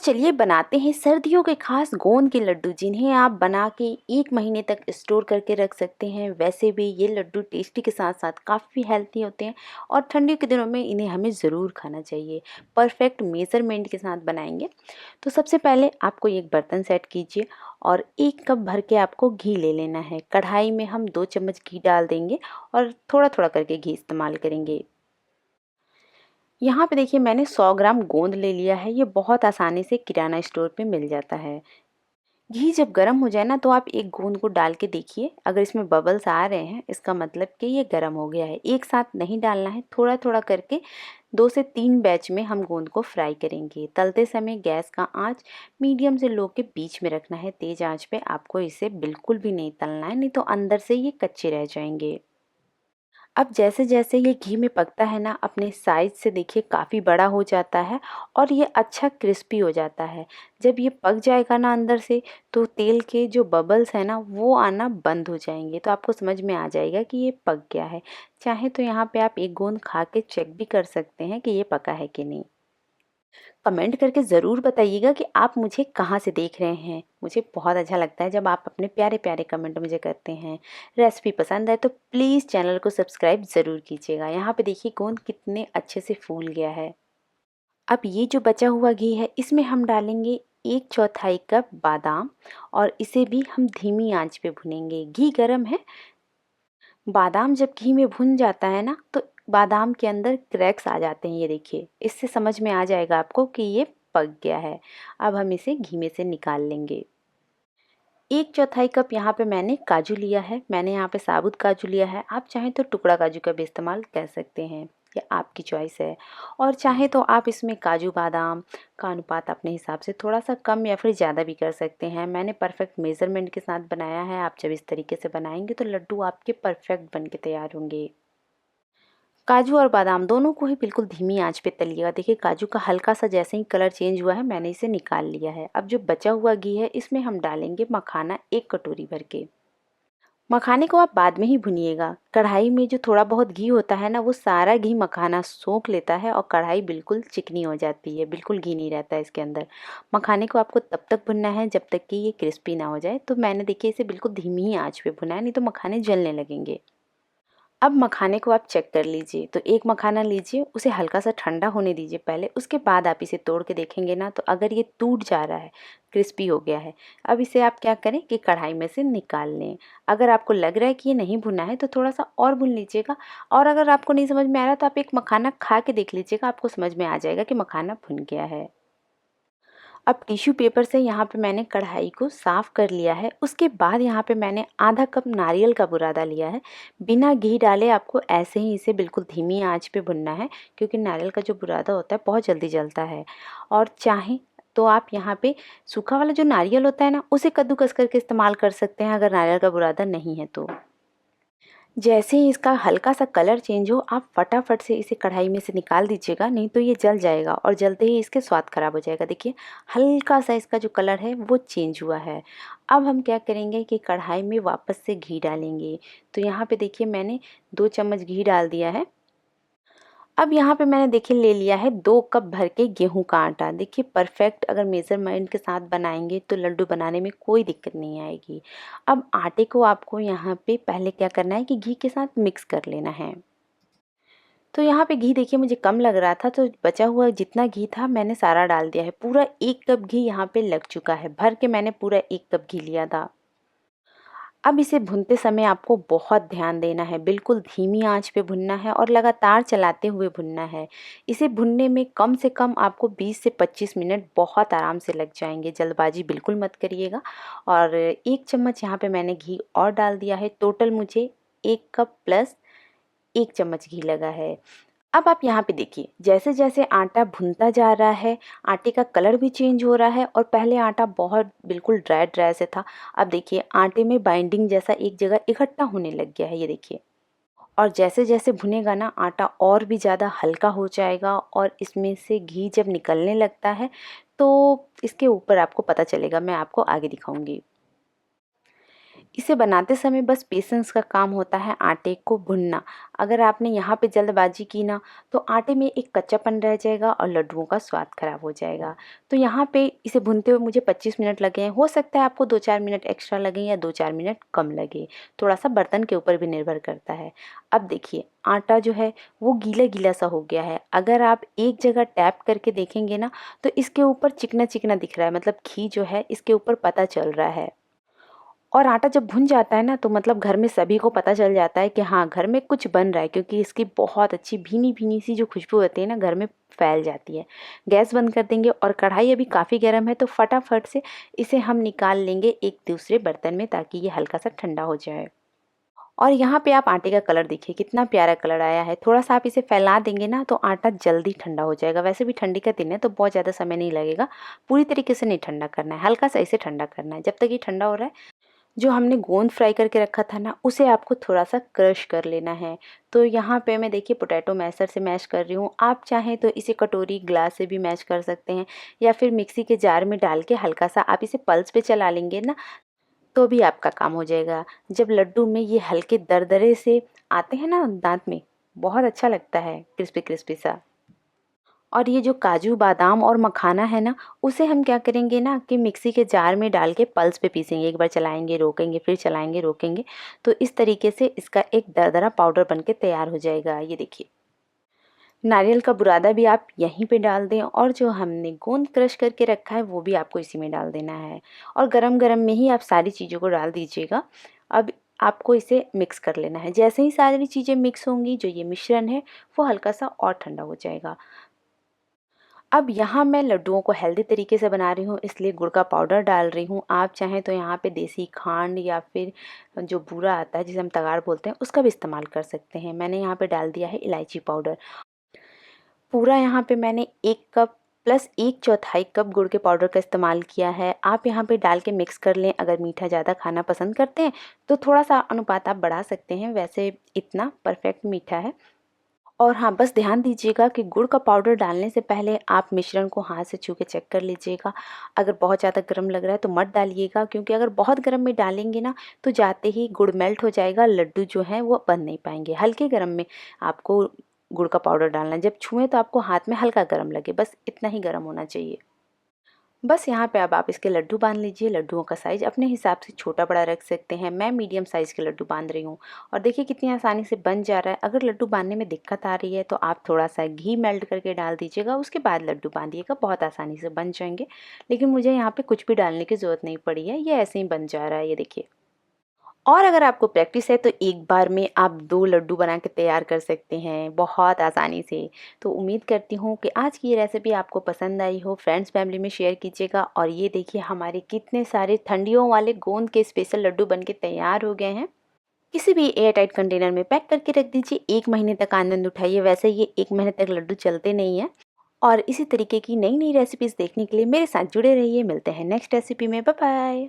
चलिए बनाते हैं सर्दियों के खास गोंद के लड्डू, जिन्हें आप बना के 1 महीने तक स्टोर करके रख सकते हैं। वैसे भी ये लड्डू टेस्टी के साथ साथ काफ़ी हेल्थी होते हैं और ठंडियों के दिनों में इन्हें हमें ज़रूर खाना चाहिए। परफेक्ट मेज़रमेंट के साथ बनाएंगे। तो सबसे पहले आपको एक बर्तन सेट कीजिए और 1 कप भर के आपको घी ले लेना है। कढ़ाई में हम 2 चम्मच घी डाल देंगे और थोड़ा थोड़ा करके घी इस्तेमाल करेंगे। यहाँ पे देखिए मैंने 100 ग्राम गोंद ले लिया है। ये बहुत आसानी से किराना स्टोर पे मिल जाता है। घी जब गर्म हो जाए ना, तो आप एक गोंद को डाल के देखिए। अगर इसमें बबल्स आ रहे हैं, इसका मतलब कि ये गर्म हो गया है। एक साथ नहीं डालना है, थोड़ा थोड़ा करके 2 से 3 बैच में हम गोंद को फ्राई करेंगे। तलते समय गैस का आंच मीडियम से लो के बीच में रखना है। तेज आंच पे आपको इसे बिल्कुल भी नहीं तलना है, नहीं तो अंदर से ये कच्चे रह जाएंगे। अब जैसे-जैसे ये घी में पकता है ना, अपने साइज़ से देखिए काफ़ी बड़ा हो जाता है और ये अच्छा क्रिस्पी हो जाता है। जब ये पक जाएगा ना अंदर से, तो तेल के जो बबल्स हैं ना, वो आना बंद हो जाएँगे। तो आपको समझ में आ जाएगा कि ये पक गया है। चाहे तो यहाँ पे आप एक गोंद खा के चेक भी कर सकते हैं कि ये पका है कि नहीं। कमेंट करके ज़रूर बताइएगा कि आप मुझे कहाँ से देख रहे हैं। मुझे बहुत अच्छा लगता है जब आप अपने प्यारे-प्यारे कमेंट मुझे करते हैं। रेसिपी पसंद आए तो प्लीज़ चैनल को सब्सक्राइब ज़रूर कीजिएगा। यहाँ पे देखिए गोंद कितने अच्छे से फूल गया है। अब ये जो बचा हुआ घी है, इसमें हम डालेंगे 1/4 कप बादाम और इसे भी हम धीमी आंच पे भुनेंगे। घी गरम है। बादाम जब घी में भुन जाता है ना, तो बादाम के अंदर क्रैक्स आ जाते हैं। ये देखिए, इससे समझ में आ जाएगा आपको कि ये पक गया है। अब हम इसे घी में से निकाल लेंगे। 1/4 कप यहाँ पे मैंने काजू लिया है। मैंने यहाँ पे साबुत काजू लिया है। आप चाहें तो टुकड़ा काजू का भी इस्तेमाल कर सकते हैं, ये आपकी चॉइस है। और चाहे तो आप इसमें काजू बादाम का अनुपात अपने हिसाब से थोड़ा सा कम या फिर ज़्यादा भी कर सकते हैं। मैंने परफेक्ट मेज़रमेंट के साथ बनाया है। आप जब इस तरीके से बनाएंगे तो लड्डू आपके परफेक्ट बन के तैयार होंगे। काजू और बादाम दोनों को ही बिल्कुल धीमी आंच पे तलिएगा। देखिए काजू का हल्का सा जैसे ही कलर चेंज हुआ है, मैंने इसे निकाल लिया है। अब जो बचा हुआ घी है, इसमें हम डालेंगे मखाना 1 कटोरी भर के। मखाने को आप बाद में ही भुनिएगा। कढ़ाई में जो थोड़ा बहुत घी होता है ना, वो सारा घी मखाना सोख लेता है और कढ़ाई बिल्कुल चिकनी हो जाती है। बिल्कुल घी नहीं रहता है इसके अंदर। मखाने को आपको तब तक भुनना है जब तक कि ये क्रिस्पी ना हो जाए। तो मैंने देखिए इसे बिल्कुल धीमी ही आंच पे भुना है, नहीं तो मखाने जलने लगेंगे। अब मखाने को आप चेक कर लीजिए। तो एक मखाना लीजिए, उसे हल्का सा ठंडा होने दीजिए पहले, उसके बाद आप इसे तोड़ के देखेंगे ना, तो अगर ये टूट जा रहा है, क्रिस्पी हो गया है, अब इसे आप क्या करें कि कढ़ाई में से निकाल लें। अगर आपको लग रहा है कि ये नहीं भुना है, तो थोड़ा सा और भून लीजिएगा। और अगर आपको नहीं समझ में आ रहा, तो आप एक मखाना खा के देख लीजिएगा, आपको समझ में आ जाएगा कि मखाना भुन गया है। अब टिश्यू पेपर से यहाँ पे मैंने कढ़ाई को साफ़ कर लिया है। उसके बाद यहाँ पे मैंने आधा कप नारियल का बुरादा लिया है। बिना घी डाले आपको ऐसे ही इसे बिल्कुल धीमी आंच पे भुनना है, क्योंकि नारियल का जो बुरादा होता है बहुत जल्दी जलता है। और चाहें तो आप यहाँ पे सूखा वाला जो नारियल होता है ना, उसे कद्दूकस करके इस्तेमाल कर सकते हैं, अगर नारियल का बुरादा नहीं है तो। जैसे ही इसका हल्का सा कलर चेंज हो, आप फटाफट से इसे कढ़ाई में से निकाल दीजिएगा, नहीं तो ये जल जाएगा और जलते ही इसके स्वाद खराब हो जाएगा। देखिए हल्का सा इसका जो कलर है वो चेंज हुआ है। अब हम क्या करेंगे कि कढ़ाई में वापस से घी डालेंगे। तो यहाँ पे देखिए मैंने 2 चम्मच घी डाल दिया है। अब यहाँ पे मैंने देखिए ले लिया है 2 कप भर के गेहूं का आटा। देखिए परफेक्ट अगर मेज़रमेंट के साथ बनाएंगे तो लड्डू बनाने में कोई दिक्कत नहीं आएगी। अब आटे को आपको यहाँ पे पहले क्या करना है कि घी के साथ मिक्स कर लेना है। तो यहाँ पे घी देखिए मुझे कम लग रहा था, तो बचा हुआ जितना घी था मैंने सारा डाल दिया है। पूरा 1 कप घी यहाँ पे लग चुका है। भर के मैंने पूरा 1 कप घी लिया था। अब इसे भूनते समय आपको बहुत ध्यान देना है। बिल्कुल धीमी आंच पे भुनना है और लगातार चलाते हुए भुनना है। इसे भुनने में कम से कम आपको 20 से 25 मिनट बहुत आराम से लग जाएंगे। जल्दबाजी बिल्कुल मत करिएगा। और 1 चम्मच यहाँ पे मैंने घी और डाल दिया है। टोटल मुझे 1 कप प्लस 1 चम्मच घी लगा है। अब आप यहाँ पे देखिए, जैसे-जैसे आटा भुनता जा रहा है, आटे का कलर भी चेंज हो रहा है। और पहले आटा बहुत बिल्कुल ड्राई से था। अब देखिए आटे में बाइंडिंग जैसा एक जगह इकट्ठा होने लग गया है, ये देखिए। और जैसे-जैसे भुनेगा ना, आटा और भी ज़्यादा हल्का हो जाएगा और इसमें से घी जब निकलने लगता है, तो इसके ऊपर आपको पता चलेगा। मैं आपको आगे दिखाऊँगी। इसे बनाते समय बस पेशेंस का काम होता है आटे को भूनना। अगर आपने यहाँ पे जल्दबाजी की ना तो आटे में एक कच्चापन रह जाएगा और लड्डुओं का स्वाद खराब हो जाएगा। तो यहाँ पे इसे भूनते हुए मुझे 25 मिनट लगे हैं। हो सकता है आपको 2-4 मिनट एक्स्ट्रा लगे या 2-4 मिनट कम लगे, थोड़ा सा बर्तन के ऊपर भी निर्भर करता है। अब देखिए आटा जो है वो गीला गीला सा हो गया है। अगर आप एक जगह टैप करके देखेंगे ना तो इसके ऊपर चिकना चिकना दिख रहा है, मतलब घी जो है इसके ऊपर पता चल रहा है। और आटा जब भुन जाता है ना तो मतलब घर में सभी को पता चल जाता है कि हाँ घर में कुछ बन रहा है, क्योंकि इसकी बहुत अच्छी भीनी भीनी सी जो खुशबू होती है ना घर में फैल जाती है। गैस बंद कर देंगे और कढ़ाई अभी काफ़ी गर्म है तो फटाफट से इसे हम निकाल लेंगे एक दूसरे बर्तन में, ताकि ये हल्का सा ठंडा हो जाए। और यहाँ पे आप आटे का कलर देखिए कितना प्यारा कलर आया है। थोड़ा सा आप इसे फैला देंगे ना तो आटा जल्दी ठंडा हो जाएगा। वैसे भी ठंडी का दिन है तो बहुत ज़्यादा समय नहीं लगेगा। पूरी तरीके से नहीं ठंडा करना है, हल्का सा इसे ठंडा करना है। जब तक ये ठंडा हो रहा है, जो हमने गोंद फ्राई करके रखा था ना उसे आपको थोड़ा सा क्रश कर लेना है। तो यहाँ पे मैं देखिए पोटैटो मैशर से मैश कर रही हूँ। आप चाहें तो इसे कटोरी ग्लास से भी मैश कर सकते हैं, या फिर मिक्सी के जार में डाल के हल्का सा आप इसे पल्स पे चला लेंगे ना तो भी आपका काम हो जाएगा। जब लड्डू में ये हल्के दरदरे से आते हैं ना दांत में, बहुत अच्छा लगता है क्रिस्पी क्रिस्पी सा। और ये जो काजू बादाम और मखाना है ना उसे हम क्या करेंगे ना कि मिक्सी के जार में डाल के पल्स पे पीसेंगे। एक बार चलाएंगे रोकेंगे फिर चलाएंगे रोकेंगे, तो इस तरीके से इसका एक दरदरा पाउडर बन के तैयार हो जाएगा। ये देखिए नारियल का बुरादा भी आप यहीं पे डाल दें, और जो हमने गोंद क्रश करके रखा है वो भी आपको इसी में डाल देना है। और गरम गरम में ही आप सारी चीज़ों को डाल दीजिएगा। अब आपको इसे मिक्स कर लेना है। जैसे ही सारी चीज़ें मिक्स होंगी, जो ये मिश्रण है वो हल्का सा और ठंडा हो जाएगा। अब यहाँ मैं लड्डुओं को हेल्दी तरीके से बना रही हूँ, इसलिए गुड़ का पाउडर डाल रही हूँ। आप चाहें तो यहाँ पे देसी खांड या फिर जो बूरा आता है जिसे हम तगाड़ बोलते हैं उसका भी इस्तेमाल कर सकते हैं। मैंने यहाँ पे डाल दिया है इलायची पाउडर। पूरा यहाँ पे मैंने 1 कप प्लस 1/4 कप गुड़ के पाउडर का इस्तेमाल किया है। आप यहाँ पे डाल के मिक्स कर लें। अगर मीठा ज़्यादा खाना पसंद करते हैं तो थोड़ा सा अनुपात आप बढ़ा सकते हैं, वैसे इतना परफेक्ट मीठा है। और हाँ, बस ध्यान दीजिएगा कि गुड़ का पाउडर डालने से पहले आप मिश्रण को हाथ से छू के चेक कर लीजिएगा। अगर बहुत ज़्यादा गर्म लग रहा है तो मत डालिएगा, क्योंकि अगर बहुत गर्म में डालेंगे ना तो जाते ही गुड़ मेल्ट हो जाएगा, लड्डू जो हैं वो बन नहीं पाएंगे। हल्के गर्म में आपको गुड़ का पाउडर डालना है। जब छुएं तो आपको हाथ में हल्का गर्म लगे, बस इतना ही गर्म होना चाहिए। बस यहाँ पे अब आप इसके लड्डू बांध लीजिए। लड्डुओं का साइज़ अपने हिसाब से छोटा बड़ा रख सकते हैं। मैं मीडियम साइज़ के लड्डू बांध रही हूँ। और देखिए कितनी आसानी से बन जा रहा है। अगर लड्डू बांधने में दिक्कत आ रही है तो आप थोड़ा सा घी मेल्ट करके डाल दीजिएगा, उसके बाद लड्डू बांधिएगा, बहुत आसानी से बन जाएंगे। लेकिन मुझे यहाँ पे कुछ भी डालने की ज़रूरत नहीं पड़ी है, ये ऐसे ही बन जा रहा है, ये देखिए। और अगर आपको प्रैक्टिस है तो एक बार में आप 2 लड्डू बना के तैयार कर सकते हैं बहुत आसानी से। तो उम्मीद करती हूँ कि आज की ये रेसिपी आपको पसंद आई हो। फ्रेंड्स फैमिली में शेयर कीजिएगा। और ये देखिए हमारे कितने सारे ठंडियों वाले गोंद के स्पेशल लड्डू बन के तैयार हो गए हैं। किसी भी एयर टाइट कंटेनर में पैक करके रख दीजिए। 1 महीने तक आनंद उठाइए। वैसे ये 1 महीने तक लड्डू चलते नहीं हैं। और इसी तरीके की नई नई रेसिपीज़ देखने के लिए मेरे साथ जुड़े रहिए। मिलते हैं नेक्स्ट रेसिपी में। Bye bye.